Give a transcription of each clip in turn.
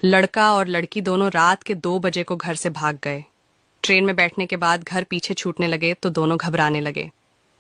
लड़का और लड़की दोनों रात के 2 बजे को घर से भाग गए। ट्रेन में बैठने के बाद घर पीछे छूटने लगे तो दोनों घबराने लगे।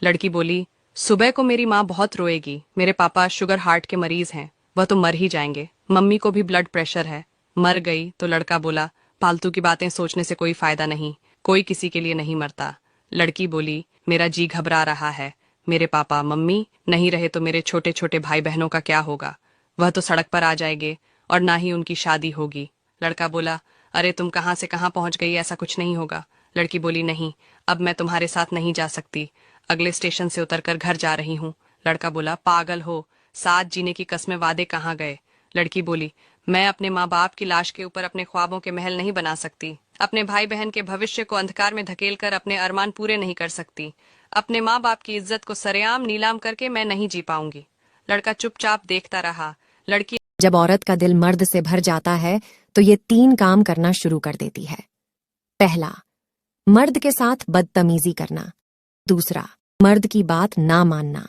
लड़की बोली, सुबह को मेरी माँ बहुत रोएगी, मेरे पापा शुगर हार्ट के मरीज हैं, वह तो मर ही जाएंगे, मम्मी को भी ब्लड प्रेशर है। मर गई तो लड़का बोला, फालतू की बातें सोचने से कोई फायदा नहीं, कोई किसी के लिए नहीं मरता। लड़की बोली, मेरा जी घबरा रहा है, मेरे पापा मम्मी नहीं रहे तो मेरे छोटे छोटे भाई बहनों का क्या होगा, वह तो सड़क पर आ जाएंगे और ना ही उनकी शादी होगी। लड़का बोला, अरे तुम कहाँ से कहाँ पहुंच गई, ऐसा कुछ नहीं होगा। लड़की बोली, नहीं, अब मैं तुम्हारे साथ नहीं जा सकती, अगले स्टेशन से उतरकर घर जा रही हूँ। लड़का बोला, पागल हो, साथ जीने की कस्में वादे कहाँ गए। लड़की बोली, मैं अपने माँ बाप की लाश के ऊपर अपने ख्वाबों के महल नहीं बना सकती, अपने भाई बहन के भविष्य को अंधकार में धकेल कर अपने अरमान पूरे नहीं कर सकती, अपने माँ बाप की इज्जत को सरेआम नीलाम करके मैं नहीं जी पाऊंगी। लड़का चुपचाप देखता रहा। लड़की जब औरत का दिल मर्द से भर जाता है तो ये 3 काम करना शुरू कर देती है। पहला, मर्द के साथ बदतमीजी करना। दूसरा, मर्द की बात ना मानना।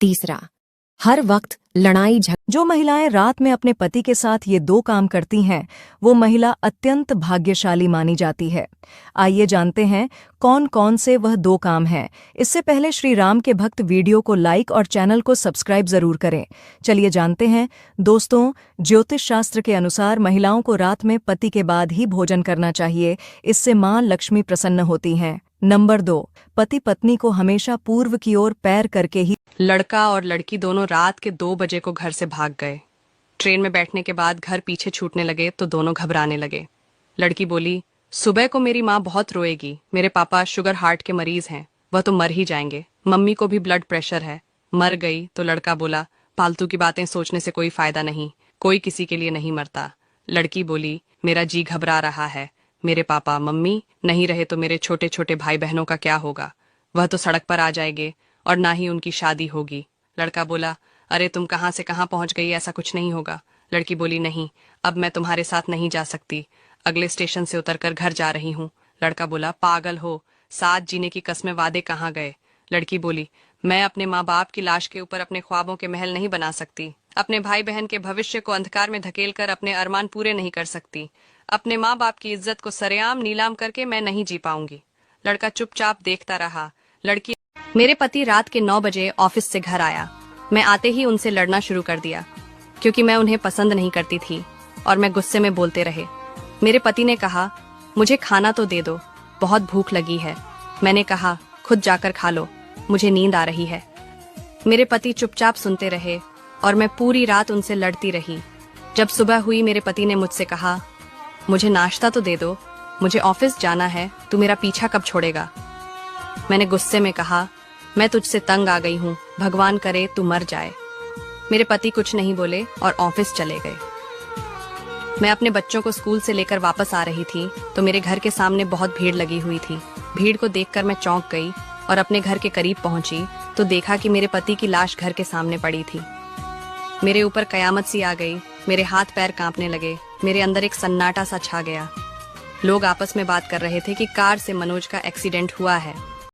तीसरा, हर वक्त लड़ाई झगड़ा। जो महिलाएं रात में अपने पति के साथ ये 2 काम करती हैं, वो महिला अत्यंत भाग्यशाली मानी जाती है। आइए जानते हैं कौन कौन से वह 2 काम हैं। इससे पहले श्री राम के भक्त वीडियो को लाइक और चैनल को सब्सक्राइब जरूर करें। चलिए जानते हैं। दोस्तों, ज्योतिष शास्त्र के अनुसार महिलाओं को रात में पति के बाद ही भोजन करना चाहिए, इससे मां लक्ष्मी प्रसन्न होती हैं। नंबर 2, पति पत्नी को हमेशा पूर्व की ओर पैर करके ही। लड़का और लड़की दोनों रात के 2 बजे को घर से भाग गए। ट्रेन में बैठने के बाद घर पीछे छूटने लगे तो दोनों घबराने लगे। लड़की बोली, सुबह को मेरी माँ बहुत रोएगी, मेरे पापा शुगर हार्ट के मरीज हैं, वह तो मर ही जाएंगे, मम्मी को भी ब्लड प्रेशर है। मर गई तो लड़का बोला, फालतू की बातें सोचने से कोई फायदा नहीं, कोई किसी के लिए नहीं मरता। लड़की बोली, मेरा जी घबरा रहा है, मेरे पापा मम्मी नहीं रहे तो मेरे छोटे छोटे भाई बहनों का क्या होगा, वह तो सड़क पर आ जाएंगे और ना ही उनकी शादी होगी। लड़का बोला, अरे तुम कहाँ से कहाँ पहुंच गई, ऐसा कुछ नहीं होगा। लड़की बोली, नहीं, अब मैं तुम्हारे साथ नहीं जा सकती, अगले स्टेशन से उतरकर घर जा रही हूँ। लड़का बोला, पागल हो, साथ जीने की कस्में वादे कहाँ गए। लड़की बोली, मैं अपने माँ बाप की लाश के ऊपर अपने ख्वाबों के महल नहीं बना सकती, अपने भाई बहन के भविष्य को अंधकार में धकेल कर अपने अरमान पूरे नहीं कर सकती, अपने माँ बाप की इज्जत को सरेआम नीलाम करके मैं नहीं जी पाऊंगी। लड़का चुपचाप देखता रहा। लड़की, मेरे पति रात के 9 बजे ऑफिस से घर आया। मैं आते ही उनसे लड़ना शुरू कर दिया, क्योंकि मैं उन्हें पसंद नहीं करती थी और मैं गुस्से में बोलते रहे। मेरे पति ने कहा, मुझे खाना तो दे दो, बहुत भूख लगी है। मैंने कहा, खुद जाकर खा लो, मुझे नींद आ रही है। मेरे पति चुपचाप सुनते रहे और मैं पूरी रात उनसे लड़ती रही। जब सुबह हुई, मेरे पति ने मुझसे कहा, मुझे नाश्ता तो दे दो, मुझे ऑफिस जाना है, तू मेरा पीछा कब छोड़ेगा। मैंने गुस्से में कहा, मैं तुझसे तंग आ गई हूँ, भगवान करे तू मर जाए। मेरे पति कुछ नहीं बोले और ऑफिस चले गए। मैं अपने बच्चों को स्कूल से लेकर वापस आ रही थी तो मेरे घर के सामने बहुत भीड़ लगी हुई थी। भीड़ को देखकर मैं चौंक गई और अपने घर के करीब पहुंची तो देखा कि मेरे पति की लाश घर के सामने पड़ी थी। मेरे ऊपर कयामत सी आ गई, मेरे हाथ पैर कांपने लगे, मेरे अंदर एक सन्नाटा सा छा गया। लोग आपस में बात कर रहे थे कि कार से मनोज का एक्सीडेंट हुआ है।